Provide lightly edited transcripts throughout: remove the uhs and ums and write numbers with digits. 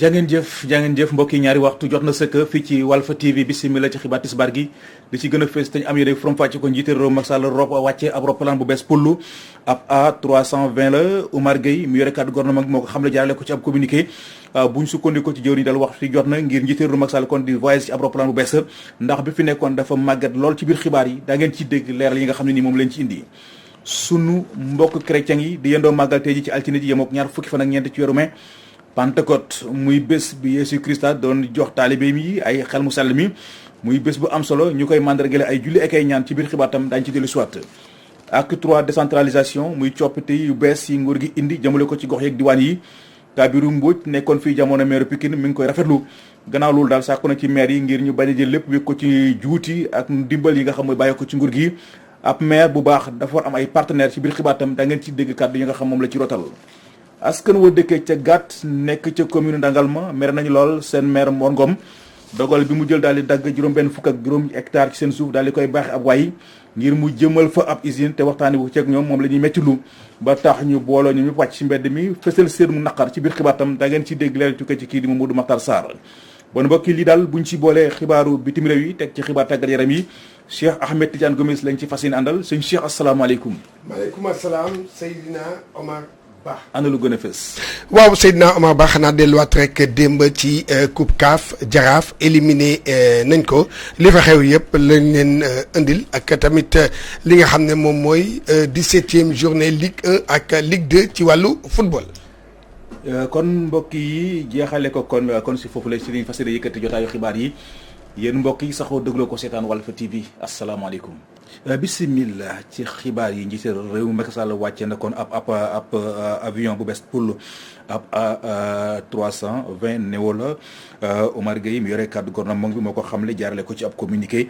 jaa ngeen jëf mbokk yi ñaari waxtu jot na sëkk fii ci Walf TV bismillah ci xibaar tisbaar gi li ci gën a fees te ñu am yéen from fàcce ko njiite réew Macky Sall wàcce ab roppalaan bu bees pull ab A320 la Oumar Gueye mu yore kàddu gouvernement moo ko xam le jaarale ko ci ab communiqué buñ sukkandikoo ci jëwriñ dal waxtu jot na ngir njiite réew Macky Sall kon di voyage ci ab roppalaan bu bees ndax bi fi nekkoon dafa màgget lool ci biir xibaar yi daa ngeen ci dégg leeral yi nga xam ne ni moom leen ci indi sunu mbokk chrétien yi di yendoo màggal tey ji ci altine ji yemook ñaar fukki fan ak ñeent ci weeru mai Pentecôte muy bés bi Yeesu Krista doon jox taalibe mi ay xel mu sell mi muy bés bu am solo ñu koy mandargale ay julli ak ay ñaan ci biir xibaar tam daañu ci dellu siwaat acte 3 décentralisation muy coppite yu bees yi nguur gi indi jëmale ko ci gox yeeg diwaan yi Kabirou Mbodj nekkoon fii jamono maire Pikine mi ngi koy rafetlu gannaaw loolu daal sàkku na ci maire yi ngir ñu bañ a jël lépp wékk ko ci juuti ak ndimbal yi nga xam mooy bàyyi ko ci nguur gi ab maire bu baax dafa war am ay partenaires ci biir xibaar tam da ngeen ci dégg kàddu yi nga xam moom la ci rotal askan wa dëkkee ca gàtt nekk ca commune Ndangalma mer nañu lool seen maire Mor Ngom dogal bi mu jël daal di dagg juróom-benn fukk ak juróom hectare ci seen suuf daal di koy baaxe ab waay ngir mu jëmal fa ab usine te waxtaani bu ceeg ñoom moom la ñuy métti lu ba tax ñu booloo ñu wàcc ci mbedd mi fësal seen mu naqar ci biir xibaar tam da ngeen ci dégg leer tukkee ci kii di Mamadou Makhtar Sarr bon mbokk yi lii daal buñ ci boolee xibaaru bitim réew yi teg ci xibaar tàggat yaram yi Cheikh Ahmed Tidiane Gomis lañ ci fas yéene àndal sëñ Cheikh asalaamaaleykum. maaleykum asalaam Seydina Omar Ba. ana lu gën a fës. waaw Seydina Omar Ba xanaa delluwaat rek démb ci coupe CAF Jaraaf éliminé nañ ko li fa xew yëpp lañ leen indil ak tamit li nga xam ne moom mooy 17e journée Ligue 1 ak Ligue 2 ci wàllu football. kon mbokk yi jeexale ko kon si foofu la si liñ fas yéene yëkkati jotaayu xibaar yi yéen mbokk yi saxoo dégloo ko seetaan Walf TV asalaamaaleykum. bismillah ci xibaar yi njiite réew Macky Sall wàcce na kon ab avion bu bees pour ab A320 néo la Oumar Gueye mi yore kàddu gouvernement bi moo ko xamle jaarale ko ci ab communiqué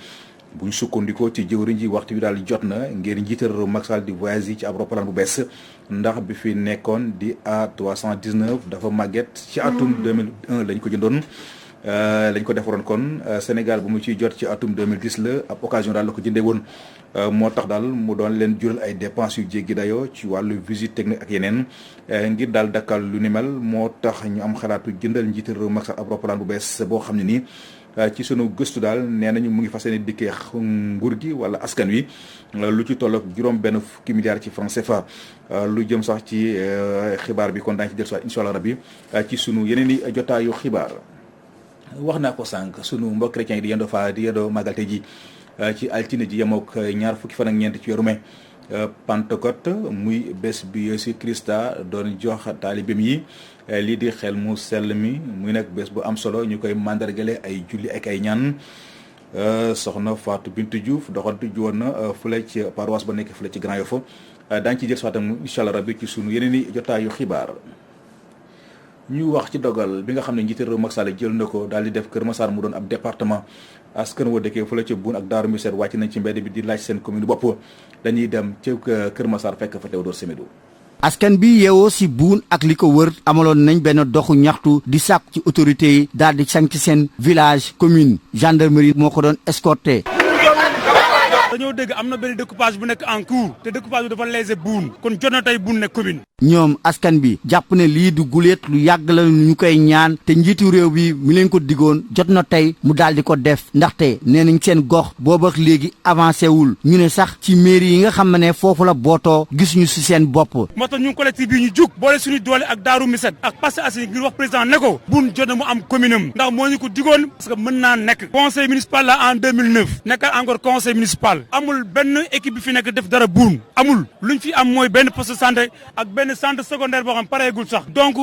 bu ñu sukkandikoo ci jëwriñ ji waxtu bi daal jot na ngir njiite réew Macky Sall di voyage yi ci ab roppalaan bu bees ndax bi fi nekkoon di A319 dafa màgget ci atum 2001 lañ ko jëndoon. lañ ko defaroon kon Sénégal bu mu ciy jot ci atum 2010 la ab occasion daal la ko jëndee woon moo tax daal mu doon leen jural ay dépenses yu jéggi dayoo ci wàllu visite technique ak yeneen ngir daal dakkal lu ni mel moo tax ñu am xalaatu jëndal njiital réew Macky Sall ab roppalaan bu bees boo xam ne nii ci sunu gëstu daal nee nañu mu ngi fas yéene dikkee nguur gi wala askan wi lu ci toll ak juróom-benn fukki milliards ci francs CFA lu jëm sax ci xibaar bi kon daañu ci dellusiwaat incha allah rabbi ci sunu yeneen i jotaayu xibaar. wax naa ko sànq sunu mbokk chrétien yi di yendoo màggalte ji ci altine ji yemook ñaar fukki fan ak ñeent ci weeru mai Pentecôte muy bés bi Yeesu Krista doon jox taalibeem yi lii di xel mu sell mi muy nag bés bu am solo ñu koy mandargale ay julli ak ay ñaan soxna Fatou Bintou Diouf doxantu ji woon na fële ci paroisse ba nekk fële ci Grand Yoff daañu ci jël saatam incha allah rabbi ci sunu yeneen i jotaayu xibaar. ñu wax ci dogal bi nga xam ne njiité réew Macky Sall jël na ko daal di def Kër Massar mu doon ab département askan wa dëkkee fu la ca Boune ak Daaru Misère wàcc nañ ci mbedd bi di laaj seen commune bopp dañuy dem ca Kër Massar fekk fa Théodore Semedo. askan bi yeewoo si Boune ak li ko wër amaloon nañ benn doxu ñaxtu di sàkku ci autorités yi daal di sanc seen village commune gendarmerie moo ko doon escorté. dañoo dégg am na benn découpage bu nekk en cours te découpage bi dafa léser Boune kon jot na tey Boune nekk commune. ñoom askan bi jàpp ne lii du guléet lu yàgg la ñu koy ñaan te njiitu réew bi mi leen ko digoon jot na tey mu daal di ko def ndaxte nee nañ seen gox booba ak léegi avancé wul ñu ne sax ci mairie yi nga xam ne foofu la bootoo gisuñu si seen bopp. moo tax ñun collectif bi ñu jug boole suñu doole ak Daaru Misette ak Parcelles Assainies ngir wax président ne ko Boune jot na mu am commune am ndax moo ñu ko digoon parce que mën naa nekk conseil municipal la en 2009 nekkal encore conseil municipal amul benn équipe bi fi nekk def dara Boune amul luñ fi am mooy benn poste de santé ak benn centre secondaire boo xam pareegul sax donc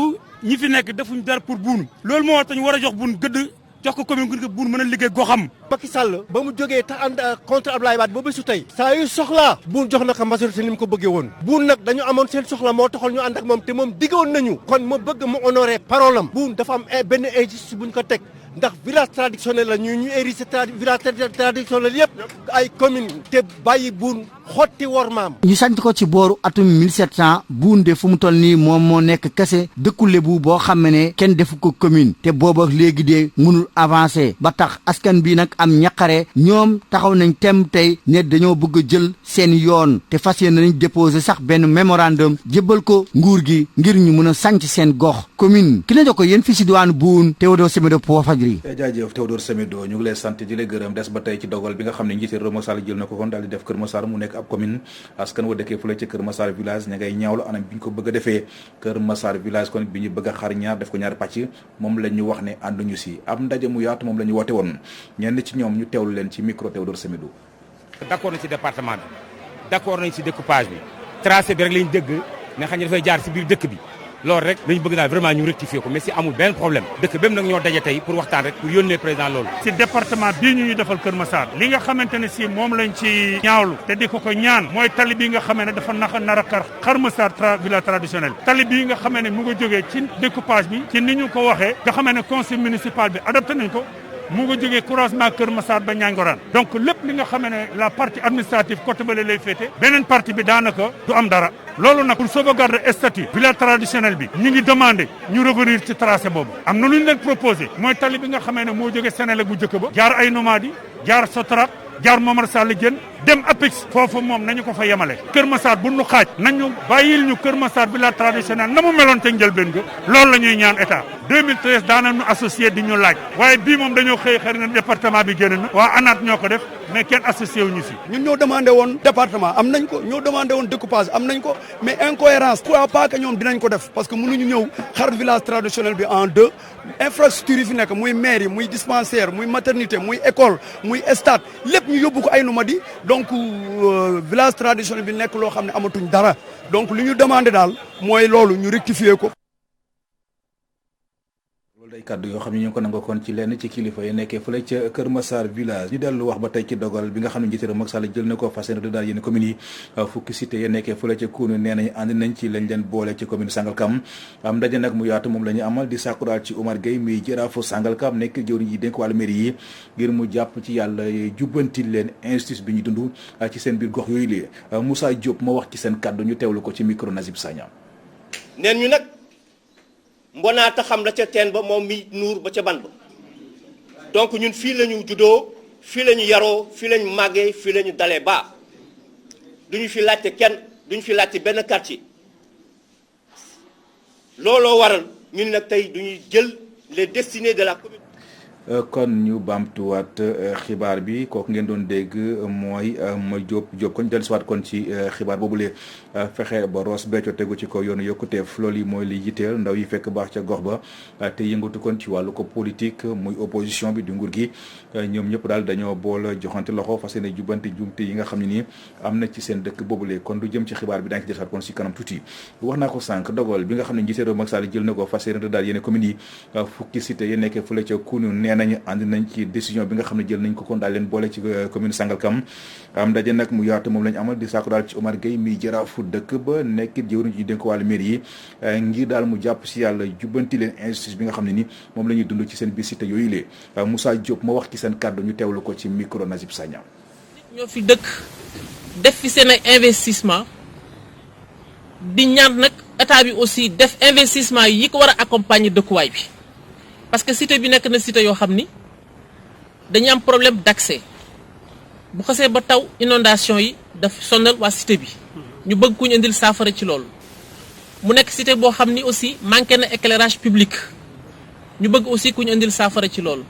ñi fi nekk defuñ dara pour Boune loolu moo tax ñu war a jox Boune gëdd jox ko commune gu Boune mën a liggéey goxam. Macky Sall ba mu jógee te ànd contre Abdoulaye Wade ba bésu tey saa yu soxlaa Boune jox na ko majorité ni mu ko bëggee woon Boune nag dañu amoon seen soxla moo taxoon ñu ànd ak moom te moom diggoon nañu kon ma bëgg mu honoré parole am Boune dafa am benn injustice bu ñu ko teg ndax village traditionnel la ñu érigé village traditionnel yëpp ay commune te bàyyi buun xotti wor maam. ñu sant ko ci booru atum 1700 buunde fu mu toll nii moom moo nekk kese dëkku Lebu boo xam ne kenn defu ko commune te booba léegi de mënul avancer ba tax askan bi nag am ñaqare ñoom taxaw nañ tem tey ne dañoo bëgg a jël seen yoon te fas yéene nañ déposer sax benn mémorandum jébbal ko nguur gi ngir ñu mën a sanc seen gox commune ki la jox ko yéen fii si diwaanu Boune Théodore Semedo Walfadjri. jaajëf Théodore Semedo ñu ngi lay sant di la gërëm des ba tey ci dogal bi nga xam ne njiité réew Macky Sall jël na ko kon daal di def Kër Massar mu nekk ab commune askan wa dëkkee fu la ci Kër Massar village ña ngay ñaawlu anam bi ñu ko bëgg a defee Kër Massar village kon bi ñu bëgg a xar ñaar def ko ñaari pàcc moom la ñu wax ne ànduñu si am ndaje mu yaatu moom la ñu woote woon ñenn ci ñoom ñu teewlu leen ci micro Théodore Semedo. d'accord nañ ci département bi d'accord nañ ci découpage bi tracé bi rek lañ dëgg ne xam ne dafay jaar si biir dëkk bi loolu rek lañ bëgg daal vraiment ñu rectifier ko mais si amul benn problème dëkk bépp nag ñoo daje tey pour waxtaan rek pour yónnee président loolu. si département bii ñu defal Kër Massar li nga xamante ne si moom lañ ci ñaawlu te di ko ñaan mooy tali bii nga xamee ne dafa nar a Kër Massar village traditionnel tali bii nga xamee ne mu nga jógee ci découpage bi ci ni ñu ko waxee nga xamee ne conseil municipal bi adopté nañ ko mu nga jógee croisement Kër Massar ba Ñangoraan donc lépp li nga xamee ne la partie administrative côté bale lay féete beneen partie bi daanaka du am dara loolu nag pour sauvegarder statut village traditionnel bi ñu ngi demandé ñu revenir ci tracé boobu am na lu ñu leen proposé mooy tali bi nga xamee ne moo jógee Sénélec bu njëkk ba jaar ay Nomadi jaar Sotrac jaar Momar Sall Diène dem Apix foofu moom nañu ko fa yemale Kër Massar bu nu xaaj nañu bàyyil ñu Kër Massar village traditionnel na mu meloon te njëlbeen ga loolu la ñuy ñaan état 2013 daanañu associé di ñu laaj waaye bii moom dañoo xëy na département bi génn na waa ANAT ñoo ko def mais kenn associé wu ñu si ñun ñoo demandé woon département am nañ ko ñoo demandé woon découpage am nañ ko mais incohérence crois pas que ñoom dinañ ko def parce que mënuñu ñëw xar village traditionnel bi en deux infrastructure yi fi nekk muy mairie muy dispensaire muy maternité muy école muy stade lépp ñu yóbbu ko ay Nomadi donc village traditionnel bi nekk loo xam ne amatuñ dara donc li ñu demandé daal mooy loolu ñu rectifier ko. loolu day kàddu yoo xam ne ñu ngi ko nangoo kon ci lenn ci kilifa yi nekkee fële ca Kër Massar village ñu dellu wax ba tey ci dogal bi nga xam ne njiité réew Macky Sall jël na ko fas yéene daal yéen communes yi fukki cité yi nekkee fële ca Koungheul nee nañ ànd nañ ci lañ leen boole ci commune Sangalkam am ndaje nag mu yaatu moom la ñu amal di sàkku daal ci Omar Gueye muy jëraafu Sangalkam nekk jëwriñ yi dénk wàllu mairie yi ngir mu jàpp ci yàlla jubbanti leen injustice bi ñu dund ci seen biir gox yooyu lee Moussa Diop moo wax ci seen kàddu ñu teewlu ko ci micro Nazib Sagna. neen ñu nag mbonaata xam la ca teen ba moom mi nuur ba ca ban ba donc ñun fii la ñu juddoo fii la ñu yaroo fii la ñu màggee fii la ñu dalee baa duñu fi laajte kenn duñu fi laajte benn quartier looloo waral ñun nag tey duñuy jël les destinées de la commune. kon ñu baamtuwaat xibaar bi kooku ngeen doon dégg mooy ma Diop kon ñu dellusiwaat kon ci xibaar boobule fexe ba Ross Béthio tegu ci ko yoonu yokkuteef loolu yi mooy li yitteel ndaw yi fekk baax ca gox ba te yëngatu kon ci wàllu ko politique muy opposition bi di nguur gi ñoom ñëpp daal dañoo boole joxante loxo fas yéene jubbante jumte yi nga xam ne nii am na ci seen dëkk boobule kon du jëm ci xibaar bi daañu ci dellusiwaat kon si kanam tuuti wax naa ko sànq dogal bi nga xam ne njiité réew Macky Sall jël na ko fas yéene daal yéene communes yi fukki cité yi nekkee fële ca Koungheul nañu ànd nañ ci décision bi nga xam ne jël nañ ko kon daal leen boole ci commune Sangalkam am ndaje nag mu yaatu moom lañu amal di sàkku daal ci Omar Gueye mi jaraafu dëkk ba nekk jëwriñ ji dénk wàllu mairie yi ngir daal mu jàpp si yàlla jubbanti leen injustice bi nga xam ne ni moom la ñuy dund ci seen biir cité yooyu lee Moussa Diop ma wax ci seen kàddu ñu teewlu ko ci micro Nazib Sagna. ñoo fi dëkk def fi seen ay investissement di ñaan nag état bi aussi def investissement yi ko war a accompagner dëkkuwaay bi parce que cité bi nekk na cité yoo xam ni dañu am problème d'accès bu xasee ba taw inondation yi daf sonal waa cité bi ñu bëgg ku ñu indil saafara ci loolu mu nekk cité boo xam ni aussi manqué na éclairage public ñu bëgg aussi ku ñu indil saafara ci loolu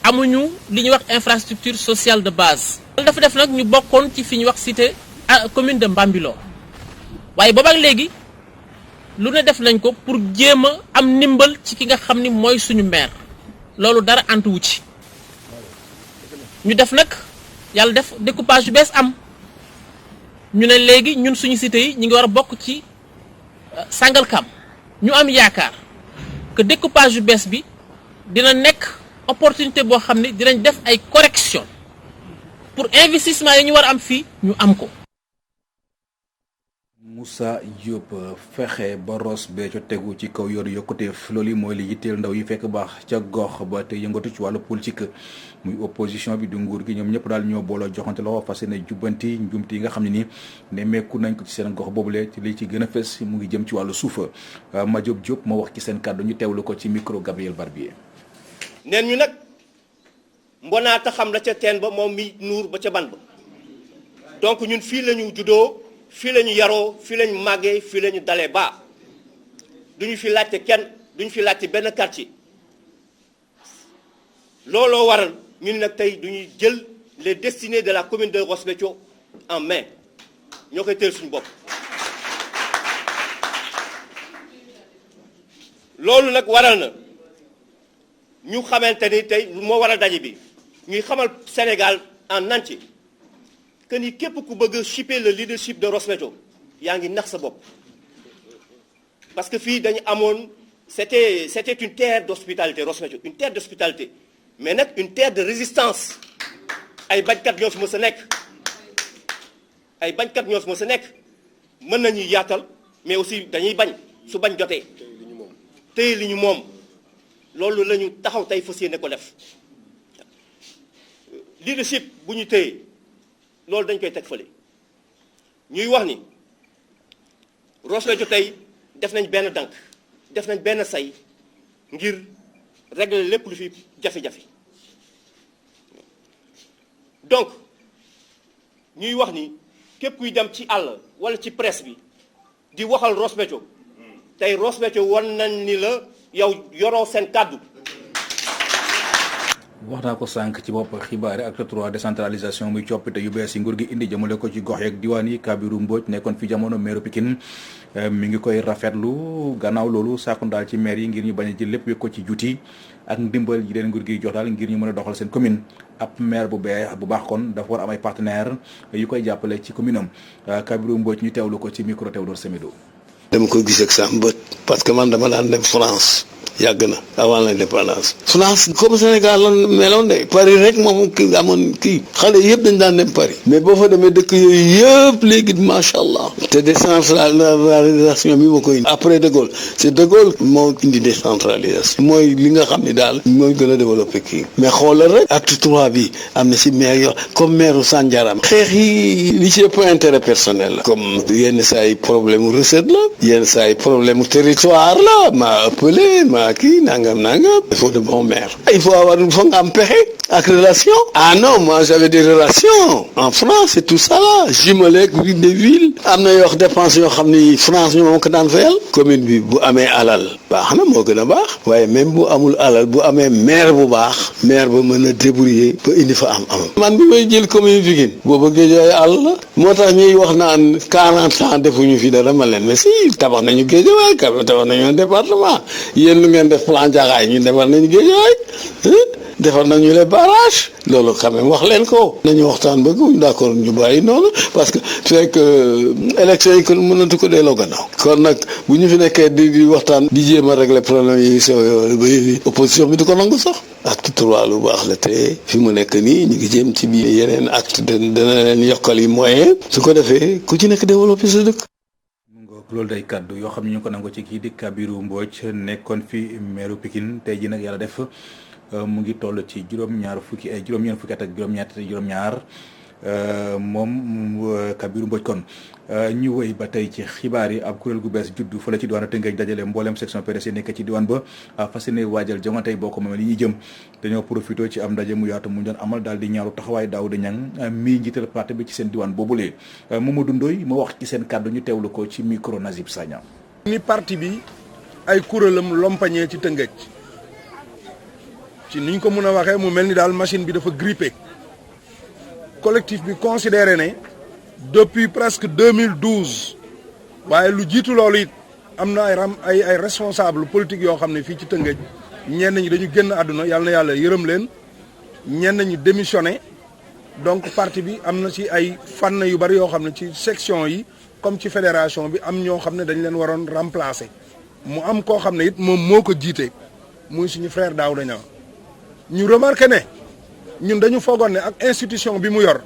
amuñu li ñuy wax infrastructure sociale de base. dafa def nag ñu bokkoon ci fi ñuy wax cité commune de Mbambilor waaye boobaak léegi lu ne def nañ ko pour jéem a am ndimbal ci ki nga xam ni mooy suñu maire loolu dara antuwu ci ñu def nag yàlla def découpage yu bees am ñu ne léegi ñun suñu cité yi ñu ngi war a bokk ci Sangalkam ñu am yaakaar que découpage yu bees bi dina nekk opportunité boo xam ne dinañ def ay correction pour investissement yi ñu war a am fii ñu am ko. Moussa Diop fexe ba Ross Béthio tegu ci kaw yoonu yokkuteef loolu yi mooy li yitteel ndaw yi fekk baax ca gox ba te yëngatu ci wàllu politique muy opposition bi du nguur gi ñoom ñëpp daal ñoo booloo joxante loxo fas yéene jubbanti njumti yi nga xam ne ni nemmeeku nañ ko ci seen gox boobule ci li ci gën a fës mu ngi jëm ci wàllu suufa Madiop Diop moo wax ci seen kàddu ñu teewlu ko ci micro Gabriel Barbier. neen ñu nag mbonaata xam la ca teen ba moom mi nuur ba ca ban ba donc ñun fii la ñu juddoo fii la ñu yaroo fii la ñu màggee fii la ñu dalee baa duñu fi laajte kenn duñu fi laajte benn quartier looloo waral ñun nag tey duñuy jël les destinées de la commune de Ross Béthio en main ñoo koy teel suñu bopp loolu nag waral na ñu xamante ni tey moo waral daje bi ñuy xamal Sénégal en entier que ni képp ku bëgg a chipper le leadership de Ross Béthio yaa ngi nax sa bopp parce que fii dañu amoon c'était une terre d'hospitalité Ross Béthio une terre d'hospitalité mais nag une terre de résistance ay bañkat ñoo fi mës a nekk ay bañkat ñoo fi mës a nekk mën nañuy yaatal mais aussi dañuy bañ su bañ jotee tey li ñu moom loolu la ñu taxaw tey fas yéene ko def leadership bu ñu téye loolu dañ koy teg fële ñuy wax ni Ross Béthio tey def nañ benn dànk def nañ benn say ngir régler lépp lu fi jafe-jafe donc ñuy wax ni képp kuy dem ci àll wala ci presse bi di waxal Ross Béthio tey Ross Béthio wan nañ ni la yow yoroo seen kàddu. wax naa ko sànq ci bopp xibaar yi acte 3 décentralisation muy coppite yu bees yi nguur gi indi jëmale ko ci gox yeeg diwaan yi Kabirou Mbodj nekkoon fi jamono maire Pikine mi ngi koy rafetlu gannaaw loolu sàkku daal ci maire yi ngir ñu bañ a jël lépp yëg ko ci juuti ak ndimbal yi leen nguur gi jox daal ngir ñu mën a doxal seen commune ab maire bu baax kon dafa war am ay partenaires yu koy jàppale ci commune am Kabirou Mbodj ñu teewlu ko ci micro Théodore Semedo. dama koy gis ak sama bët parce que man dama daan dem France yàgg na avant l'indépendance France comme Sénégal lan meloon de Paris rek moom kii amoon kii xale yëpp dañ daan dem Paris mais boo fa demee dëkk yooyu yëpp léegi macha allah te décentralisation bi moo koy indi après de Gaulle c'est de Gaulle moo indi décentralisation mooy li nga xam ne daal mooy gën a développé kii mais xoolal rek acte 3 bi am na si maire yoo comme maire u Sandiara xeex yi li ci ëpp intérêt personnel la comme yenn saa yi problème u recette la yenn saa yi problème u territoire la maa ëppale kii nangam il faut de bons maires il faut nga am pexe ak relation ah non moi j'avais des relations en France et tout ça là jumelé ak ville de ville am na yoo dépenses yoo xam ni France ñu moom ko daan fayal commune bi bu amee alal baax na moo gën a baax waaye même bu amul alal bu amee maire bu baax maire ba mën a débrouiller ba indi fa am man bi may jël commune Pikine booba Guédiawaye àll la moo tax ñuy wax naan 40 ans defuñu fi dara ma leen mais si tabax nañu Guédiawaye tabax nañu un département yéen lu ngeen def plan Jaxaay ñu defar nañu Guédiawaye defar nañu les barrages loolu quand même wax leen ko nañu waxtaan ba ñu d'accord ñu bàyyi noonu parce que fekk élection yi kon mënatu ko delloo gannaaw kon nag bu ñu fi nekkee di waxtaan di jéem a régler problème yi sew ba opposition bi du ko nangu sax acte 3 lu baax la te fi mu nekk nii ñu ngi jéem ci biir yeneen acte dana leen yokkal yi moyen su ko defee ku ci nekk développé sa dëkk. loolu day kàddu yoo xam ne ñu ko nangu ci kii di Kabirou Mbodj nekkoon fi maire Pikine tey ji nag yàlla def mu ngi toll ci juróom-ñeent fukki at ak juróom-ñaar moom Kabirou Mbodj kon ñu wéy ba tey ci xibaar yi ab kuréel gu bees juddu fële ci diwaan Tëngéej dajale mboolem section PDS nekk ci diwaan ba fas yéene waajal jongante yi bokk moom li ñuy jëm dañoo profité ci am ndaje mu yaatu mu doon amal daal di ñaaru taxawaay Daouda Niang mii njiital parti bi ci seen diwaan boobulee Mamadou Ndoye ma wax ci seen kàddu ñu teewlu ko ci micro Nazib Sagna. ni parti bi ay kuréelam lompañee ci Tëngéej ci niñ ko mën a waxee mu mel ni daal machine bi dafa grippé collectif bi considéré ne depuis presque 2012 waaye lu jiitu loolu it am na ay responsable politique yoo xam ne fii ci Tëngéej ñenn ñi dañu génn àdduna yàlla na yàlla yërëm leen ñenn ñi démissionné donc parti bi am na ci ay fànn yu bari yoo xam ne ci section yi comme ci fédération bi am ñoo xam ne dañ leen waroon remplacer mu am koo xam ne it moom moo ko jiite muy suñu frère Daouda Niang ñu remarqué ne ñun dañu foogoon ne ak institution bi mu yor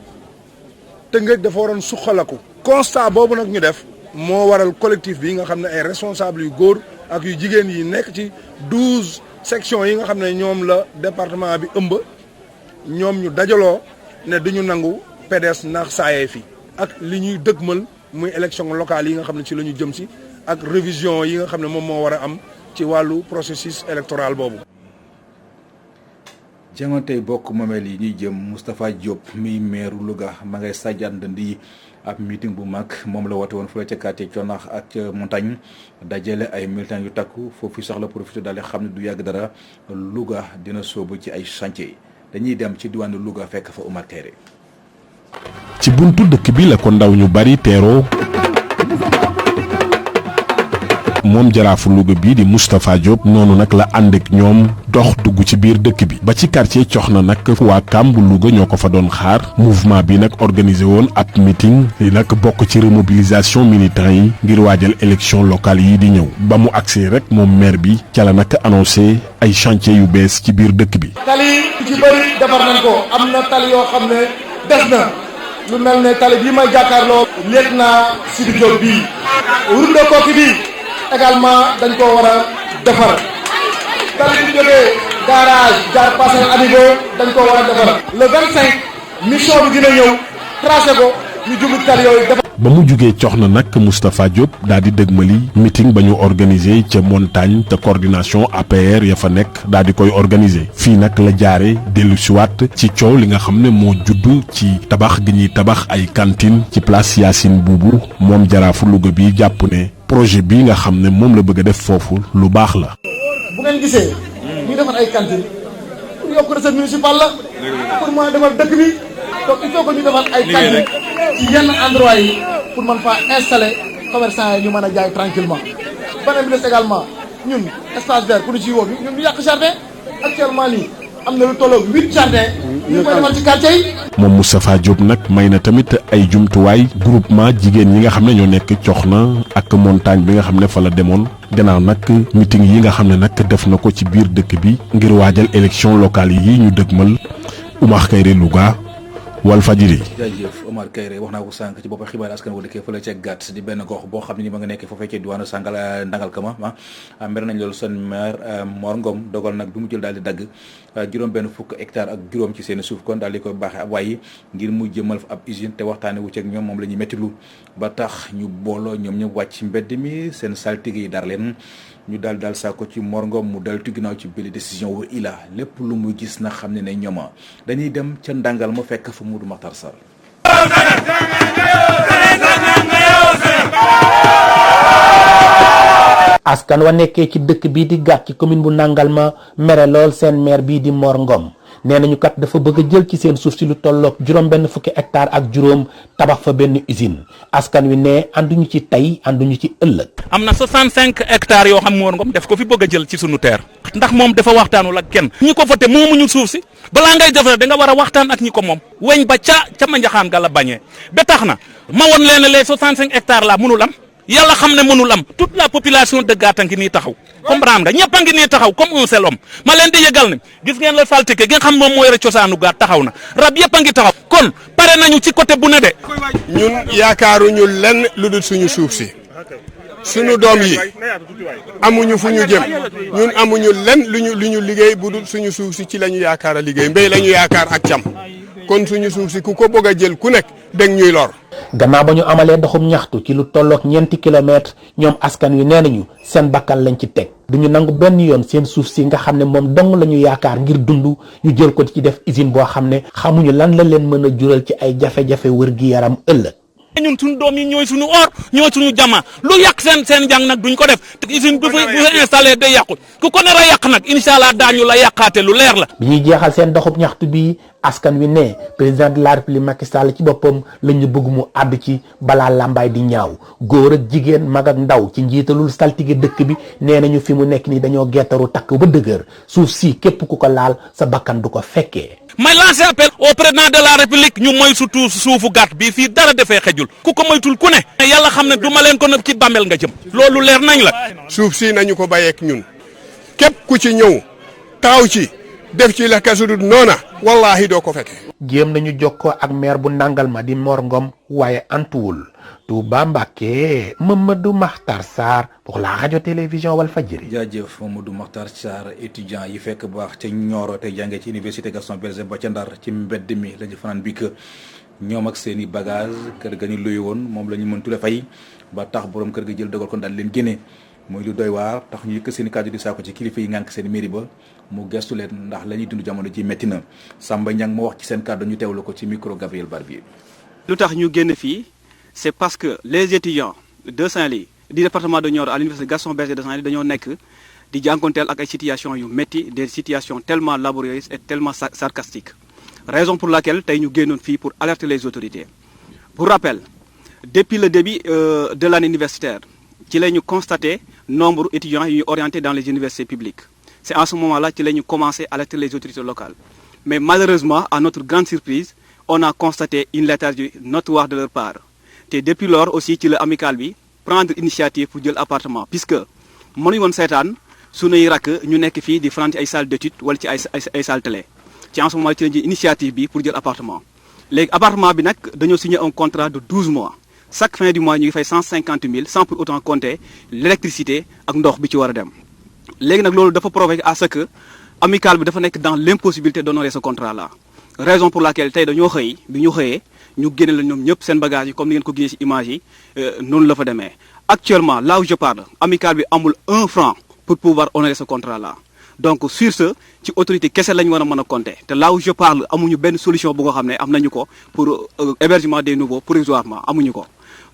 Tëngéej dafa waroon suqalaku constat boobu nag ñu def moo waral collectif bi nga xam ne ay responsables yu góor ak yu jigéen yi nekk ci 12 sections yi nga xam ne ñoom la département bi ëmb ñoom ñu dajaloo ne duñu nangu PDS naax saayee fi ak li ñuy dëgmal muy élection locale yi nga xam ne ci la ñu jëm si ak révision yi nga xam ne moom moo war a am ci wàllu processus électoral boobu. jangante bokk moomeel yi ñuy jëm Moustapha Diop mi meeru Louga ma ngay sàjjaan dënd yi ab meeting bu mag moom la woote woon fële ca quartier Conax ak ca Montagne dajale ay militants yu takku foofu sax la profité daal di xam ne du yàgg dara Louga dina sóobu ci ay chantier dañuy dem ci diwaanu Louga fekk fa Omar Kéré. ci buntu dëkk bi la ko ndaw ñu bari teeroo moom jaraafu Louga bii di Moustapha Diop noonu nag la ànd ak ñoom dox dugg ci biir dëkk bi ba ci quartier Coxna nag waa Kamb Louga ñoo ko fa doon xaar mouvement bi nag organisé woon ab meeting li nag bokk ci remobilisation militants yi ngir waajal élection locale yi di ñëw ba mu agsee rek moom maire bi ca la nag annoncé ay chantier yu bees ci biir dëkk bi. tali ci bëri defar nañ ko am na tali yoo xam ne des na lu mel ne tali bii may jàkkaarloo léeg naa Sidi Diop bii route de Koki bii également dañ koo war a defar tali bi jógee garage jaar passé Anigo dañ koo war a defar le 25 mission bi dina ñëw tracé ko ñu jublu tali yooyu defar. ba mu jugee Coxna nag Moustapha Diop daal di dëgmali meeting ba ñu organisé ca Montagne te coordination APR ya fa nekk daal di koy organisé fii nag la jaare dellu siwaat ci coow li nga xam ne moo judd ci tabax gi ñuy tabax ay cantine ci place Yacine Boubou moom jaraafu Louga bi jàpp ne projet bii nga xam ne moom la bëgg a def foofu lu baax la. bu ngeen gisee ñu defar ay cantine pour yokk recette municipale la pour mën a defar dëkk bi donc il faut que ñu defar ay cantine ci yenn endroit yi pour mën faa installer commerçant yi ñu mën a jaay tranquillement beneen bi des également ñun espace vert ku ñu ciy woo ñun ñu yàq jardin actuellement nii am na lu tolloog 8 jardin ñu koy defar ci quartier yi. moom Moustapha Diop nag may na tamit ay jumtuwaay groupement jigéen ñi nga xam ne ñoo nekk Coxna ak Montagne bi nga xam ne fa la demoon gannaaw nag meeting yi nga xam ne nag def na ko ci biir dëkk bi ngir waajal élection locale yi ñu dëgmal Oumar Kayre Louga Walfadjri. jaajëf Omar Kayre wax naa ko sànq ci boppam xibaar askan wu dëkkee fële ca gàtt di benn gox boo xam ne ni ma nga nekkee foofee ca diwaanu Sàngal ndangal kama mer nañ loolu seen maire Mor Ngom dogal nag bi mu jël daal di dagg juróom benn fukk hectare ak juróom ci seen suuf kon daal di koy baaxee ab waayi ngir mu jëmal fa ab usine te waxtaane wu ci ak ñoom moom la ñuy méttilu ba tax ñu booloo ñoom ñëpp wàcc mbedd mi seen saltige yi dar leen ñu daal saako ci Mor Ngom mu dal ci ginnaaw ci bili décision wu ila lépp lu muy gis na xam ne ne ñooma dañuy dem ca ndàngal ma fekk fa Modou Makhtar Sarr. askan wa nekkee ci dëkk bii di gàtt ci commune bu Nangal ma mere lool seen maire bii di Mor Ngom nee nañu kat dafa bëgg a jël ci seen suuf si lu tolloog juróom benn fukki hectare ak juróom tabax fa benn usine askan wi ne ànduñu ci tey ànduñu ci ëllëg. am na 65 hectares yoo xam Mor Ngom def ko fi bëgg a jël ci sunu terre ndax moom dafa waxtaanul ak kenn ñi ko voté moomuñu suuf si balaa ngay def da nga war a waxtaan ak ñi ko moom weñ ba ca ma njaxaan ga la bañee ba tax na ma woon leen les 65 hectares la mënul am yàlla xam ne mënul am toute la population de Gàtta ngi nii taxaw comprendre nga ñëpp a ngi nii taxaw comme un seul homme ma leen di yëgal ne gis ngeen la saltige gi nga xam moom moo yore cosaanu Gàtt taxaw na rab yëpp a ngi taxaw kon pare nañu ci côté bu ne de. ñun yaakaaruñu lenn lu dul suñu suuf si suñu doom yi amuñu fu ñu jëm ñun amuñu lenn lu ñu liggéey bu dul suñu suuf si ci la ñu yaakaar a liggéey mbéy la ñu yaakaar ak cam kon suñu suuf si ku ko bëgg a jël ku nekk dégg ñuy lor. gannaaw ba ñu amalee doxum ñaxtu ci lu tolloog ñeenti kilomètre ñoom askan wi nee nañu seen bakkan lañ ci teg duñu nangu benn yoon seen suuf si nga xam ne moom dong la ñu yaakaar ngir dund ñu jël ko ci def usine boo xam ne xamuñu lan la leen mën a jural ci ay jafe-jafe wër gi yaram ëllëg. ñun suñu doom yi ñooy suñu or ñooy suñu jama lu yàq seen njàng nag duñ ko def usine bu fa installé day yàqu ku ko nar a yàq nag incha allah daañu la yàqaate lu leer la. bi ñuy jeexal seen doxub ñaxtu bi askan wi ne président de la république Macky Sall ci boppam la ñu bëgg mu àdd ci balaa làmbaay di ñaaw góor ak jigéen mag ak ndaw ci njiitalul saltige dëkk bi nee nañu fi mu nekk nii dañoo gettaru takk ba dëgër suuf si képp ku ko laal sa bakkan du ko fekkee. may lancer appel au président de la république ñu moy surtout suufu gàtt bi fii dara defee xejul ku ko moytul ku ne yàlla xam ne du ma leen ko nëb ci bàmmeel nga jëm loolu leer nañ la. suuf si nañu ko bàyyeek ñun képp ku ci ñëw taxaw ci def ci la kasudut noona wallaahi doo ko fekkee. jéem nañu jokkoo ak maire bu nangal ma di Mor Ngom waaye antuwul. Touba Mbacké Mamadou Makhtar Sarr pour la radio télévision Walfadjri. jaajëf Mamadou Makhtar Sarr étudiant yi fekk baax ca Nioro tey jàngee ci université Gaston Berger ba ca Ndar ci mbedd mi la ñu fanaan bi que ñoom ak seen i bagage kër ga ñu luy woon moom la ñu mën tule fay ba tax borom kër ga jël dogal kon daal leen génne muy lu doy waar tax ñu yëkk seen i kàddu di saako ci kilifa yi ngànk seen mairie ba mu gestu leen ndax la ñuy dund jamono ji métti na Samba Niang moo wax ci seen kàddu ñu teewlu ko ci micro Gabriel Barbier. lu tax ñu génn fii c'est parce que les étudiants de Saint-Louis du département de Nioro à l'université Gaston Berger de Saint-Louis dañoo nekk di jànkonteel ak ay situations yu métti des situations tellement laborieuses et tellement sarcastiques raison pour laquelle tey ñu génnoon fii pour alerter les autorités. Pour rappel, depuis le début de l'année universitaire ci la ñu constaté nombre étudiants yu ñu orientés dans les universités publiques. C'est en ce moment-là ci la ñu commencé à alerter les autorités locales. Mais malheureusement, à notre grande surprise, on a constaté une léthargie notoire de leur part. te depuis lors aussi ci la amicale bi prendre initiative pour jël appartement puisque mënuñu woon seetaan sunuy rakk ñu nekk fii di fanaan ci ay salle d'étude wala ci ay salle télé ci en ce moment ci la jël initiative bi pour jël appartement léegi appartement bi nag dañoo signé un contrat de 12 mois chaque fin du mois ñu ngi fay 150 000 sans pour autant compter l'électricité ak ndox bi ci war a dem léegi nag loolu dafa provoquer à ce que amicale bi dafa nekk dans l'impossibilité d'honorer ce contrat là raison pour laquelle tey dañoo xëy bi ñu xëyee ñu génne la ñoom ñëpp seen bagage yi comme ni ngeen ko gisee ci image yi noonu la fa demee actuellement là où je parle amicale bi amul 1 franc pour pouvoir honorer ce contrat là donc sur ce ci autorité kese la ñu war a mën a compter te là où je parle amuñu benn solution bu nga xam ne am nañu ko pour hébergement des nouveaux provisoirement amuñu ko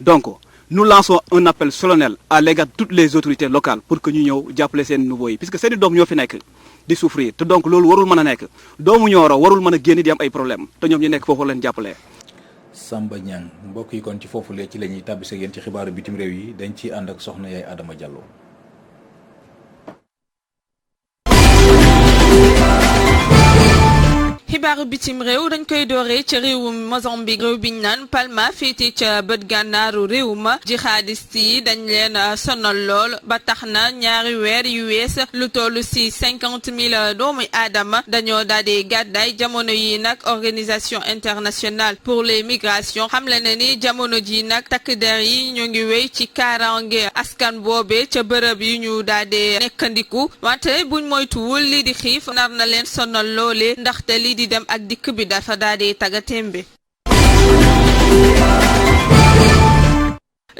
donc nous lançons un appel solennel à l'égard de toutes les autorités locales pour que ñu ñëw jàppale seen nouveaux yi puisque seeni doom ñoo fi nekk di souffrir te donc loolu warul mën a nekk doomu Nioro warul mën a génn di am ay problème te ñoom ñu nekk foofu leen jàppale. Samba Niang mbokk yi kon ci foofu lee ci la ñuy tàbbise yéen ci xibaaru bitim réew yi dañ ciy ànd ak soxna yaay Adama Diallo. xibaaru bitim réew dañ koy dooree ca réewum Mozambique réew biñ naan Palma féete ca bët gànnaaru réew ma jihadiste yi dañ leen sonal lool ba tax na ñaari weer yu wees lu toll ci 50 000 doomu aadama dañoo daal gàddaay jamono yi nag organisation internationale pour les migrations xamle na ni jamono ji nag takk der yi ñu ngi wéy ci kaaraange askan boobe ca bërëb yi ñu daal di nekkandiku wante buñ moytuwul lii di xiif nar na leen sonal loole ndaxte lii di dem ak dikk bi dafa daal di taggatémbe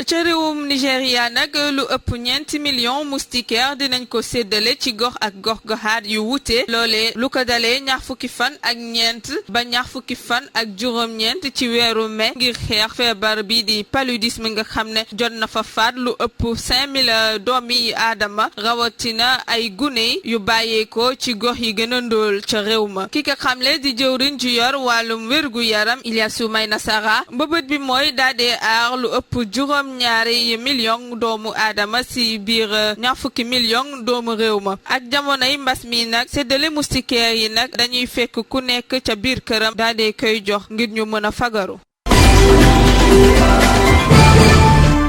ca réewum Nigéria nag lu ëpp 4 millions moustiquaires dinañ ko séddale ci gox ak gox-goxaat yu wuute loolee lu ko dalee ñaar fukki fan ak ñeent ba ñaar fukki fan ak juróom-ñeent ci weeru mai ngir xeex feebar bi di paludisme nga xam ne jot na fa faat lu ëpp 5000 doomi aadama rawatina ay gune yu bàyyeekoo ci gox yi gën a ndóol ca réew ma ki ka xamle di jëwriñ ju yor wàllum wérgu yaram Ilyas Soumaïla Sarr mbëbët bi mooy daadee aar lu ëpp ñaari million doomu aadama ci biir ñaar fukki million doomu réew ma ak jamonoy mbas mi nag séddale moustiquaire yi nag dañuy fekk ku nekk ca biir këram daal di koy jox ngir ñu mën a fagaru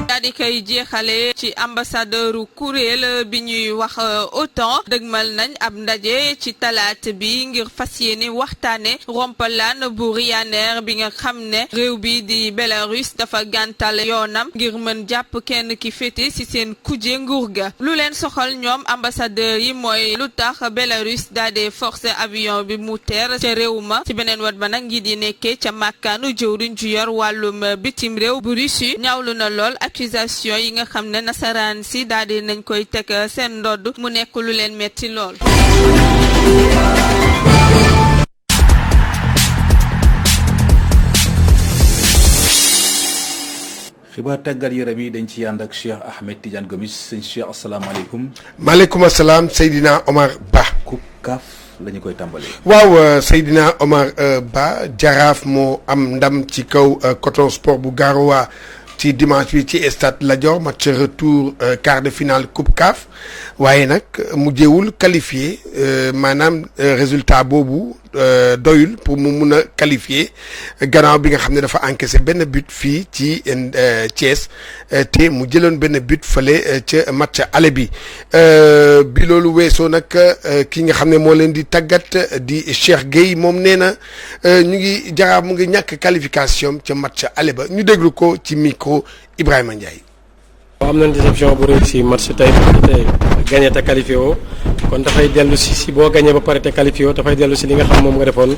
daal di koy jeexale ci ambassadeuru kuréel bi ñuy wax OTAN dëgmal nañ ab ndaje ci talaata bi ngir fas yéene waxtaane rompalaan bu Ryanair bi nga xam ne réew bi di Belarus dafa gàntal yoonam ngir mën jàpp kenn ki féete ci seen kuje nguur ga lu leen soxal ñoom ambassadeur yi mooy lu tax Belarus daal di forcer avion bi mu teer ca réew ma ci beneen wat ba nag ngi di nekkee ca màkkaanu jëwriñ ju yor wàllum bitim réew bu Russie ñaawlu na lool accusation yi nga xam ne nasaraan si daal di nañ koy teg seen ndodd mu nekk lu leen metti lool. xibaar tàggat yaram yi dañ ci ànd ak Cheikh Ahmed Tidiane Gomis sëñ Cheikh asalaamaaleykum. maaleykum salaam Seydina Omar Ba. Coupe CAF la ñu koy tàmbalee. waaw Seydina Omar Ba Jaraaf moo am ndam ci kaw Coton Sport bu Garoua ci dimanche bi ci stade Lat Dior match retour quart de finale Coupe CAF waaye nag mujjewul qualifié maanaam résultat boobu doyul pour mu mun a qualifier gannaaw bi nga xam ne dafa encaissé benn but fii ci Thiès te mu jëloon benn but fële ca match aller bi bi loolu weesoo nag ki nga xam ne moo leen di tàggat di Cheikh Gueye moom nee na ñu ngi Jaraaf mu ngi ñàkk qualification ca match aller ba ñu déglu ko ci micro Ibrahima Ndiaye. am nañ déception bu réussir si match tey gagné te qualifié woo kon dafay dellu si boo gagné ba pare te qualifié woo dafay dellu si li nga xam moom nga defoon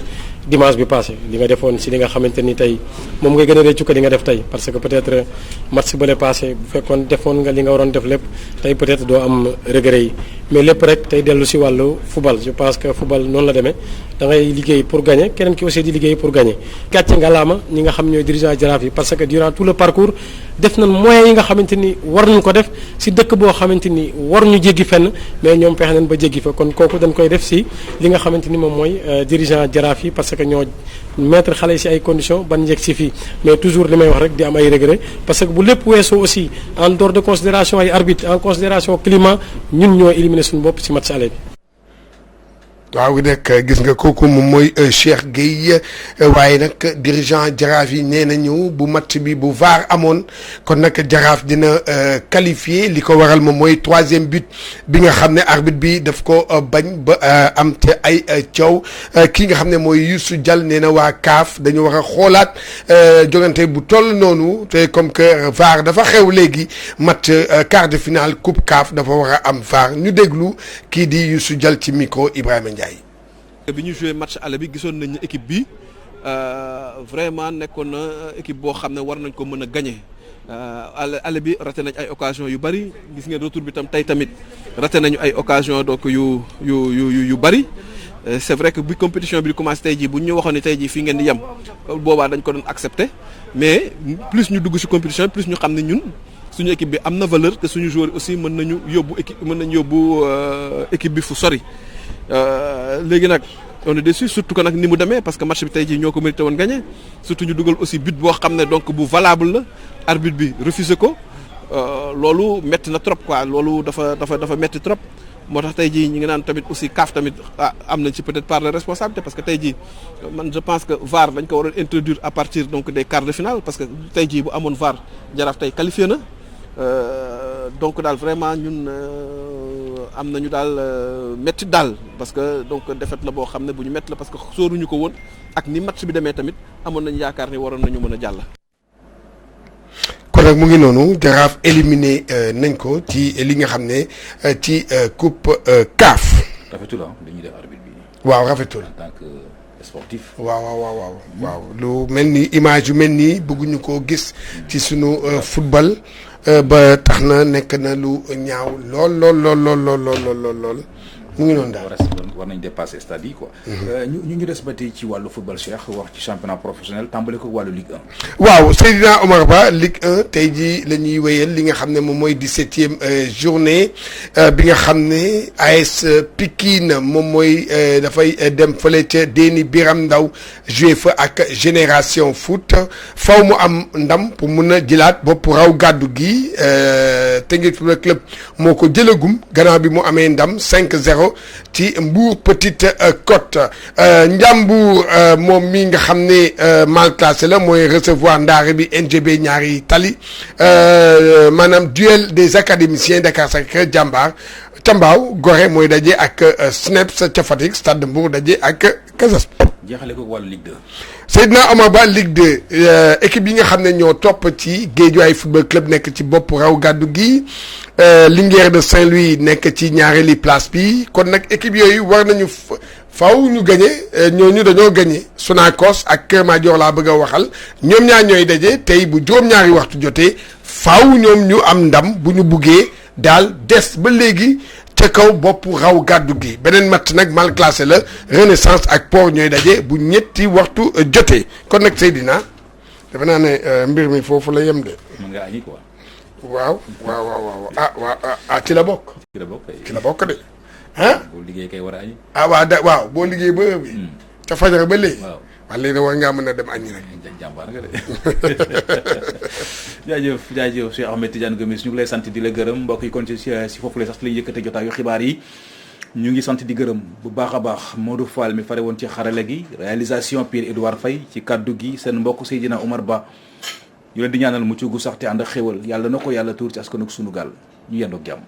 dimanche bi passé li nga defoon si li nga xamante ni tey moom ngay gën a réccu ko li nga def tey parce que peut-être match bële passé bu fekkoon defoon nga li nga waroon def lépp tey peut-être doo am regret yi mais lépp rek tey dellu si wàllu football je pense que football noonu la demee da ngay liggéey pour gagner keneen ki aussi di liggéey pour gagner gàcce ngalaama ñi nga xam ñooy dirigeant Jaraaf yi parce que durant tout le parcours def nañ moyens yi nga xamante ni war nañ ko def si dëkk boo xamante ni waruñu jéggi fenn mais ñoom fexe nañ ba jéggi fa kon kooku dañ koy def si li nga xamante ni moom mooy dirigeant Jaraaf yi parce que ñoo mettre xale yi si ay conditions ban njëkk si fii mais toujours li may wax rek di am ay regret parce que bu lépp weesoo aussi en dehors de considération ay arbitre en considération climat ñun ñoo éliminé suñu bopp si match aller bi. waaw nag gis nga kooku moom mooy Cheikh Gueye waaye nag dirigeant Jaraaf yi nee nañu bu match bi bu VAR amoon kon nag Jaraaf dina qualifié li ko waral moom mooy 3e but bi nga xam ne arbitre bi daf ko bañ ba am te ay coow kii nga xam ne mooy Youssou Diall nee na waa CAF dañu war a xoolaat jogante bu toll noonu te comme que VAR dafa xew léegi match quart de finale coupe CAF dafa war a am VAR ñu déglu kii di Youssou Diall ci micro Ibrahima Ndiaye. bi ñu joué match aller bi gisoon nañ ne équipe bi vraiment nekkoon na équipe boo xam ne war nañ ko mën a gagné aller bi raté nañ ay occasion yu bari gis ngeen retour bi tam tey tamit raté nañu ay occasion donc yu bari c'est vrai que bi compétition bi di commencé tey jii bu ñu waxoon ne tey jii fii ngeen di yem boobaa dañ ko doon accepté mais plus ñu dugg ci compétition plus ñu xam ne ñun suñu équipe bi am na valeur te suñu joueur aussi mën nañu yóbbu équipe bi fu sori. léegi nag on est déçu surtout que nag ni mu demee parce que match bi tey jii ñoo ko mérité woon gagné surtout ñu dugal aussi but boo xam ne donc bu valable la arbitre bi refusé ko loolu metti na trop quoi loolu dafa metti trop moo tax tey jii ñi ngi naan tamit aussi CAF tamit am nañ ci peut-être part de responsabilité parce que tey jii man je pense que VAR dañ ko waroon introduire à partir donc des quarts de finale parce que tey jii bu amoon VAR Jaraaf tey qualifié na donc daal vraiment ñun am nañu daal métti daal parce que donc défaite la boo xam ne bu ñu métti la parce que sóoruñu ko woon ak ni match bi demee tamit amoon nañu yaakaar ni waroon nañu mën a jàll. kon nag mu ngi noonu Jaraaf éliminé nañ ko ci li nga xam ne ci coupe CAF. rafetul li ñuy def arbitre bi. waaw rafetul. en tant que sportif. waaw lu mel ni image yu mel nii bëgguñu koo gis ci sunu football. ba tax na nekk na lu ñaaw lool mu ngi noonu daal. war nañ dépasser stade yi quoi. ñu des ba tey ci wàllu football Cheikh wax ci championnat professionnel tàmbale ko wàllu Ligue 1. waaw Seydina Omar Ba Ligue 1 tey jii la ñuy wéyal li nga xam ne moom mooy 17e journée bi nga xam ne AS Pikine moom mooy dafay dem fële ca Déni Biram Ndaw joué fa ak Génération Foot faw mu am ndam pour mun a jëlaat bopp raw gàddu gi Teungueth Football Club moo ko jëlagum gannaaw bi mu amee ndam 5-0 ci Mbour Petite Côte Njàmbur moom mi nga xam ne mal classé la mooy recevoir ndaare bi NGB ñaari tali maanaam duel des académiciens Dakar Sacré-Cœur Jàmbaar Cambaaw Gorée mooy daje ak SNEPS ca Fatick Stade Mbour daje ak Casa Sport. jeexale ko wàllu Ligue 2. Seydina Omar Ba Ligue 2 équipe yi nga xam ne ñoo topp ci Guédiawaye Football Club nekk ci bopp raw gàddu gi Linguère de Saint-Louis nekk ci ñaareeli place bi kon nag équipe yooyu war nañu faw ñu gagné ñooñu dañoo gagné Sonacos ak Kër Madior laa bëgg a waxal ñoom ñaar ñooy daje tey bu juróom-ñaari waxtu jotee faw ñoom ñu am ndam bu ñu buggee daal des ba léegi ca kaw bopp raw gàddu gi beneen match nag mal classé la Renaissance ak Port ñooy daje bu ñetti waxtu jotee kon nag Seydina dafa naa ne mbir mi foofu la yem de. mën nga añi quoi. waaw ci la bokk. ci la bokk de ah. boo liggéey kay war a añi. waaw boo liggéey ba heure bi ca fajar ba léegi. waaw léegi war ngaa mën a dem añi rek. jàmbaar nga de jaajëf Cheikh Ahmed Tidiane Gomis ñu ngi lay sant di la gërëm mbokk yi kon si foofu la sax lañu yëkkate jotaayu xibaar yi ñu ngi sant di gërëm bu baax a baax Modou Fall mi fare woon ci xarale gi réalisation Pierre Edouard Faye ci kaddu gi seen mbokk Seydina Omar Ba ñu leen di ñaanal mucc gu sax te ànd ak xéwal yàlla na ko yàlla tuur ci askan ak sunu gaal ñu yendoog jàmm.